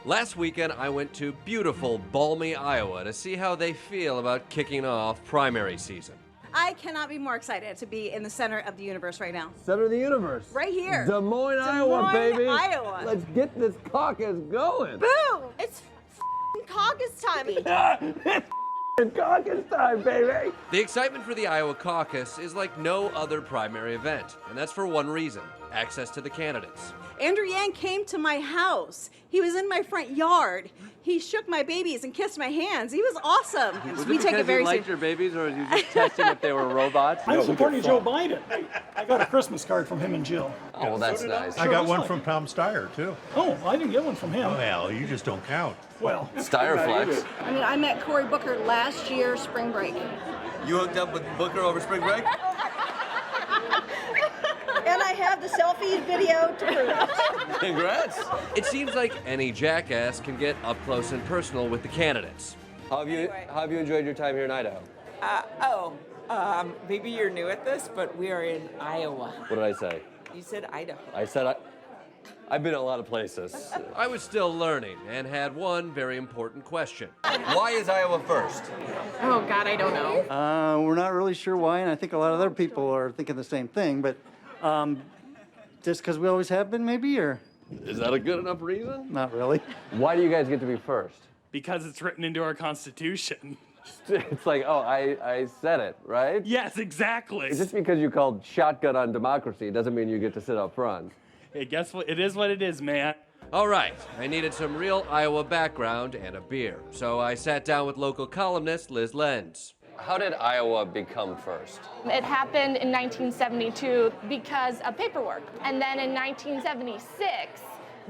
Last weekend, I went to beautiful, balmy Iowa to see how they feel about kicking off primary season. I cannot be more excited to be in the center of the universe right now. Center of the universe. Right here. Des Moines, Iowa, baby. Iowa. Let's get this caucus going. Boom! It's caucus time. It's caucus time, baby. The excitement for the Iowa caucus is like no other primary event, and that's for one reason: access to the candidates. Andrew Yang came to my house. He was in my front yard. He shook my babies and kissed my hands. He was awesome. We take it very seriously. You liked your babies, or was you just testing if they were robots? I'm supporting Joe Biden. I got a Christmas card from him and Jill. Oh, well, that's nice. I got one from Tom Steyer, too. Oh, I didn't get one from him. Well, you just don't count. Well, Steyer flex. I mean, I met Cory Booker last year, spring break. You hooked up with Booker over spring break? And I have the selfie video to prove it. Congrats. It seems like any jackass can get up close and personal with the candidates. How have you enjoyed your time here in Idaho? Maybe you're new at this, but we are in Iowa. What did I say? You said Idaho. I said I've been a lot of places. I was still learning and had one very important question. Why is Iowa first? Oh, God, I don't know. We're not really sure why, and I think a lot of other people are thinking the same thing, but just because we always have been, maybe, or? Is that a good enough reason? Not really. Why do you guys get to be first? Because it's written into our Constitution. It's like, oh, I said it, right? Yes, exactly. Just because you called shotgun on democracy doesn't mean you get to sit up front. Hey, guess what? It is what it is, man. All right, I needed some real Iowa background and a beer, so I sat down with local columnist Liz Lenz. How did Iowa become first? It happened in 1972 because of paperwork. And then in 1976,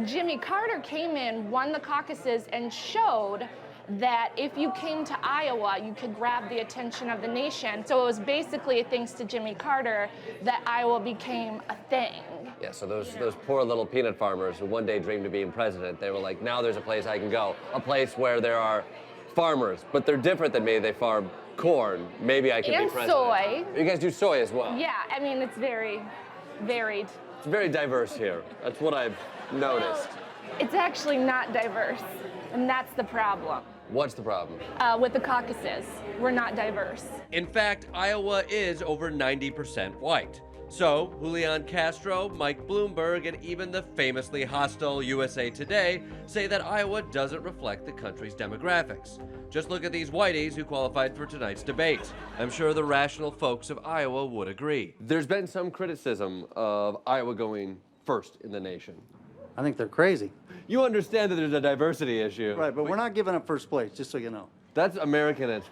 Jimmy Carter came in, won the caucuses, and showed that if you came to Iowa, you could grab the attention of the nation. So it was basically thanks to Jimmy Carter that Iowa became a thing. Yeah, so those poor little peanut farmers who one day dreamed of being president, they were like, now there's a place I can go. A place where there are farmers, but they're different than me. They farm corn. Maybe I can be president. And soy. You guys do soy as well? Yeah, I mean, it's very varied. It's very diverse here. That's what I've noticed. It's actually not diverse, and that's the problem. What's the problem? With the caucuses, we're not diverse. In fact, Iowa is over 90% white. So, Julian Castro, Mike Bloomberg, and even the famously hostile USA Today say that Iowa doesn't reflect the country's demographics. Just look at these whiteys who qualified for tonight's debate. I'm sure the rational folks of Iowa would agree. There's been some criticism of Iowa going first in the nation. I think they're crazy. You understand that there's a diversity issue. Right, but we're not giving up first place, just so you know. That's American as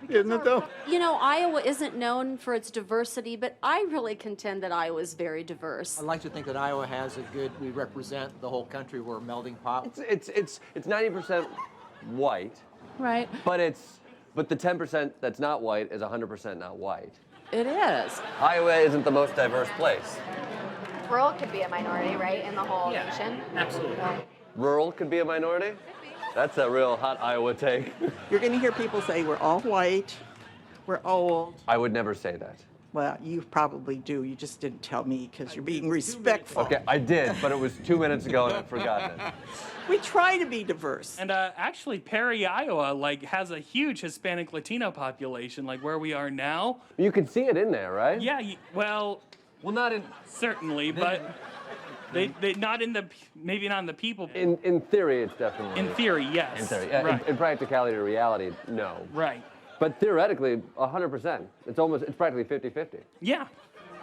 Isn't it, though? You know, Iowa isn't known for its diversity, but I really contend that Iowa is very diverse. I'd like to think that Iowa has we represent the whole country. We're a melting pot. It's 90% white. Right. But the 10% that's not white is 100% not white. It is. Iowa isn't the most diverse place. Rural could be a minority, right, in the whole nation? Absolutely. Rural could be a minority? That's a real hot Iowa take. You're going to hear people say we're all white, we're old. I would never say that. Well, you probably do. You just didn't tell me because you're being respectful. Okay, I did, but it was 2 minutes ago and I've forgotten it. We try to be diverse. And actually, Perry, Iowa, has a huge Hispanic Latino population, like where we are now. You can see it in there, right? Yeah, well, not in certainly, but they not in the maybe not in the people. In theory, it's definitely. In theory, yes. In theory, right. In practicality or reality, no. Right. But theoretically, 100%. It's practically 50-50. Yeah.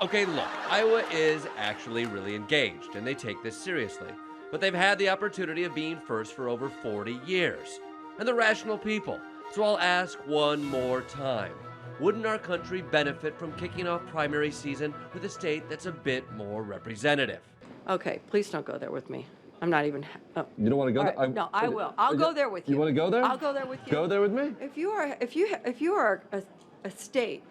Okay, look, Iowa is actually really engaged, and they take this seriously. But they've had the opportunity of being first for over 40 years. And they're rational people. So I'll ask one more time. Wouldn't our country benefit from kicking off primary season with a state that's a bit more representative? Okay, please don't go there with me. I'm not even. Oh. You don't want to go there? No, I will. I'll go there with you. You want to go there? I'll go there with you. Go there with me? If you are a state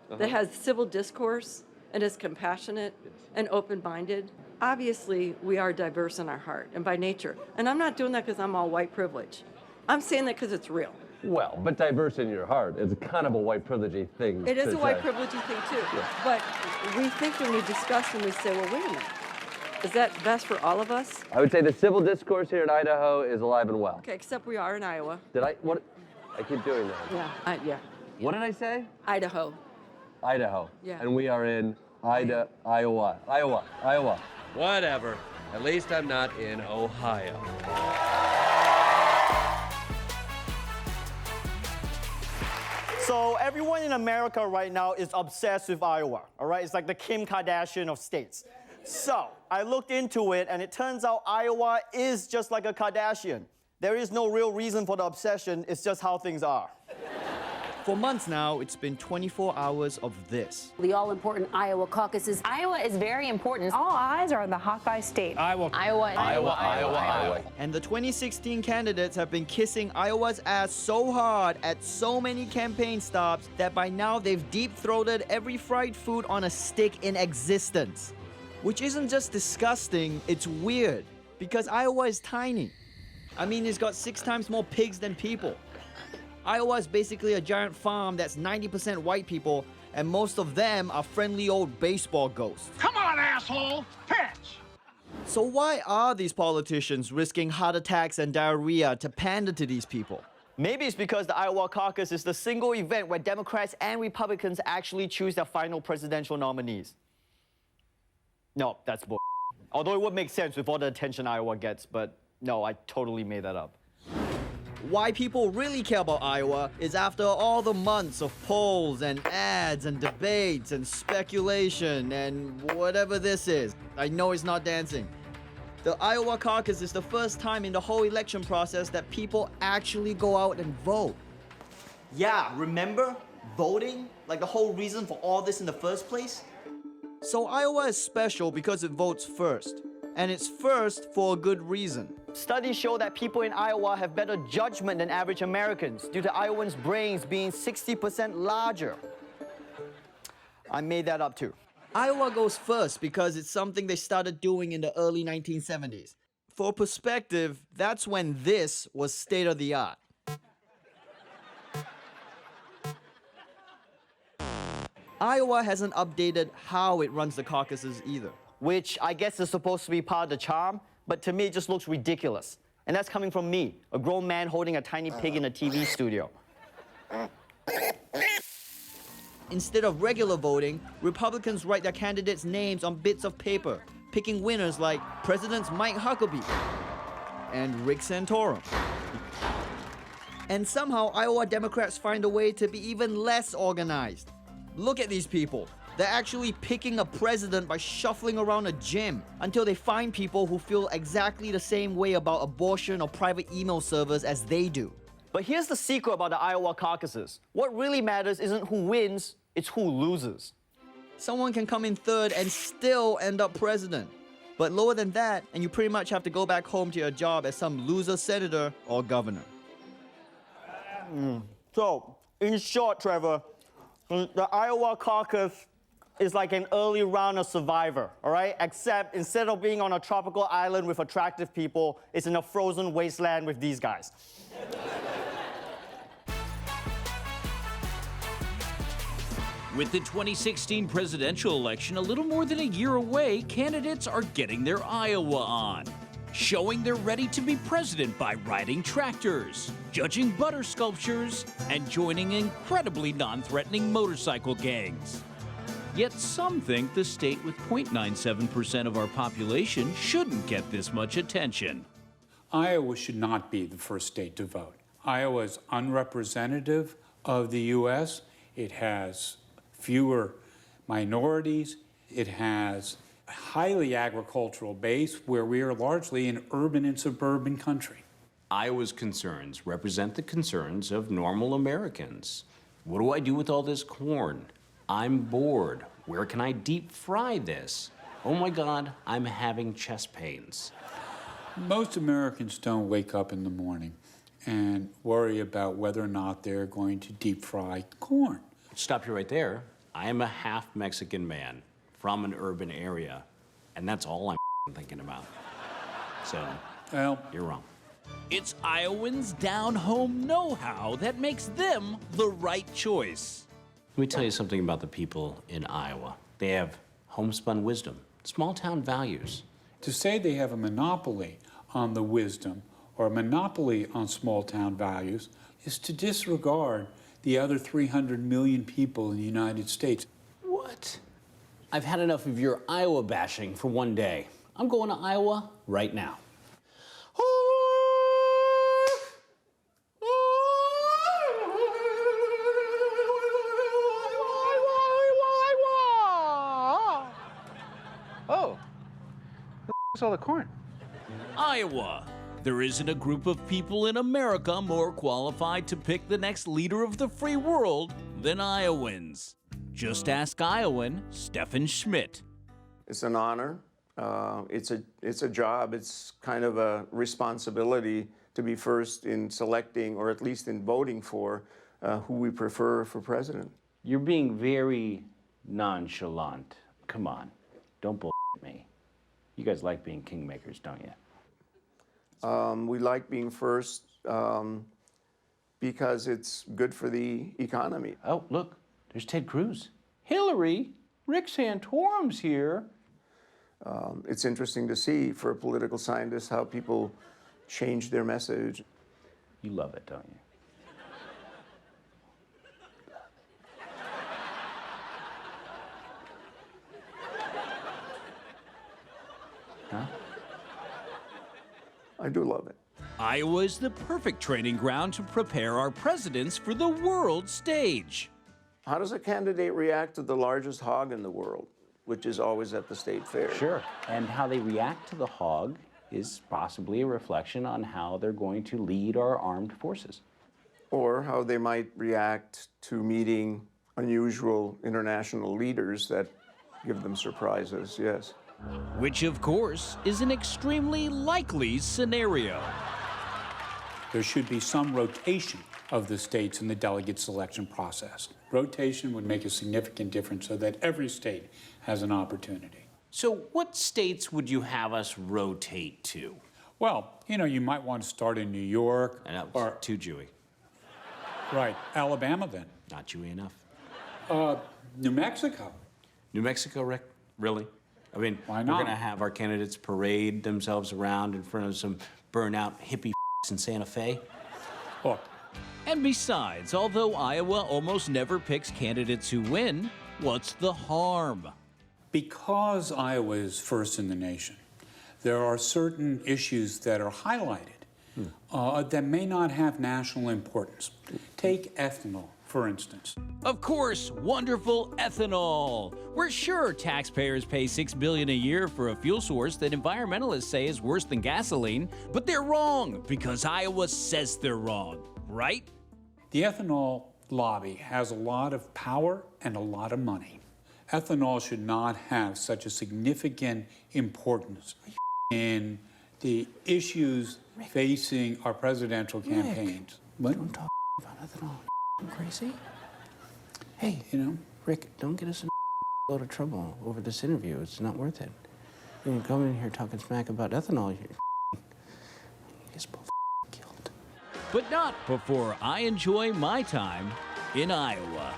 that has civil discourse and is compassionate and open-minded, obviously we are diverse in our heart and by nature. And I'm not doing that because I'm all white privilege. I'm saying that because it's real. Well, but diverse in your heart is kind of a white privilege thing. It is a white privilege thing too. Yeah. But we think when we discuss and we say, well, wait a minute. Is that best for all of us? I would say the civil discourse here in Idaho is alive and well. Okay, except we are in Iowa. What? I keep doing that. Yeah, yeah. What did I say? Idaho. Idaho. Yeah. And we are in Iowa. Whatever. At least I'm not in Ohio. So everyone in America right now is obsessed with Iowa, all right? It's like the Kim Kardashian of states. So I looked into it, and it turns out Iowa is just like a Kardashian. There is no real reason for the obsession, it's just how things are. For months now, it's been 24 hours of this. The all-important Iowa caucuses. Iowa is very important. All eyes are on the Hawkeye state. Iowa. And the 2016 candidates have been kissing Iowa's ass so hard at so many campaign stops that by now they've deep-throated every fried food on a stick in existence. Which isn't just disgusting, it's weird. Because Iowa is tiny. I mean, it's got 6 times more pigs than people. Iowa is basically a giant farm that's 90% white people, and most of them are friendly old baseball ghosts. Come on, asshole! Pitch! So why are these politicians risking heart attacks and diarrhea to pander to these people? Maybe it's because the Iowa caucus is the single event where Democrats and Republicans actually choose their final presidential nominees. No, that's bull. Although it would make sense with all the attention Iowa gets, but no, I totally made that up. Why people really care about Iowa is after all the months of polls and ads and debates and speculation and whatever this is. I know it's not dancing. The Iowa caucus is the first time in the whole election process that people actually go out and vote. Yeah, remember? Voting? Like the whole reason for all this in the first place? So Iowa is special because it votes first. And it's first for a good reason. Studies show that people in Iowa have better judgment than average Americans due to Iowans' brains being 60% larger. I made that up too. Iowa goes first because it's something they started doing in the early 1970s. For perspective, that's when this was state of the art. Iowa hasn't updated how it runs the caucuses either, which I guess is supposed to be part of the charm, but to me it just looks ridiculous. And that's coming from me, a grown man holding a tiny pig in a TV studio. Instead of regular voting, Republicans write their candidates' names on bits of paper, picking winners like Presidents Mike Huckabee and Rick Santorum. And somehow Iowa Democrats find a way to be even less organized. Look at these people. They're actually picking a president by shuffling around a gym until they find people who feel exactly the same way about abortion or private email servers as they do. But here's the secret about the Iowa caucuses. What really matters isn't who wins, it's who loses. Someone can come in third and still end up president. But lower than that, and you pretty much have to go back home to your job as some loser senator or governor. So, in short, Trevor, the Iowa caucus is like an early round of Survivor, all right? Except instead of being on a tropical island with attractive people, it's in a frozen wasteland with these guys. With the 2016 presidential election a little more than a year away, candidates are getting their Iowa on, showing they're ready to be president by riding tractors, judging butter sculptures, and joining incredibly non-threatening motorcycle gangs. Yet some think the state with 0.97% of our population shouldn't get this much attention. Iowa should not be the first state to vote. Iowa is unrepresentative of the U.S. It has fewer minorities. It has a highly agricultural base where we are largely an urban and suburban country. Iowa's concerns represent the concerns of normal Americans. What do I do with all this corn? I'm bored. Where can I deep fry this? Oh my God, I'm having chest pains. Most Americans don't wake up in the morning and worry about whether or not they're going to deep fry corn. Stop you right there. I am a half Mexican man from an urban area, and that's all I'm thinking about. So, well, you're wrong. It's Iowans' down-home know-how that makes them the right choice. Let me tell you something about the people in Iowa. They have homespun wisdom, small-town values, To say they have a monopoly on the wisdom or a monopoly on small-town values is to disregard the other 300 million people in the United States. What? I've had enough of your Iowa bashing for one day. I'm going to Iowa right now. Oh, who's all the corn? Iowa. There isn't a group of people in America more qualified to pick the next leader of the free world than Iowans. Just ask Iowan Stephen Schmidt. It's an honor. It's a job. It's kind of a responsibility to be first in selecting, or at least in voting for, who we prefer for president. You're being very nonchalant. Come on, don't bullshit me. You guys like being kingmakers, don't you? We like being first because it's good for the economy. Oh, look, there's Ted Cruz. Hillary, Rick Santorum's here. It's interesting to see for a political scientist how people change their message. You love it, don't you? Huh? I do love it. Iowa is the perfect training ground to prepare our presidents for the world stage. How does a candidate react to the largest hog in the world, which is always at the state fair? Sure, and how they react to the hog is possibly a reflection on how they're going to lead our armed forces. Or how they might react to meeting unusual international leaders that give them surprises, yes. Which, of course, is an extremely likely scenario. There should be some rotation of the states in the delegate selection process. Rotation would make a significant difference so that every state has an opportunity. So what states would you have us rotate to? Well, you know, you might want to start in New York. And that was too Jewy. Right. Alabama, then. Not Jewy enough. New Mexico. New Mexico, Rick? Really? I mean, why we're not? going to have our candidates parade themselves around in front of some burnout hippie in Santa Fe? Look. And besides, although Iowa almost never picks candidates who win, what's the harm? Because Iowa is first in the nation, there are certain issues that are highlighted that may not have national importance. Take ethanol, for instance. Of course, wonderful ethanol. We're sure taxpayers pay $6 billion a year for a fuel source that environmentalists say is worse than gasoline, but they're wrong because Iowa says they're wrong, right? The ethanol lobby has a lot of power and a lot of money. Ethanol should not have such a significant importance in the issues facing our presidential campaigns. What? Don't talk about ethanol. I'm crazy. Hey, you know, Rick, don't get us in a load of trouble over this interview. It's not worth it. You're gonna come in here talking smack about ethanol. You guys both killed. But not before I enjoy my time in Iowa.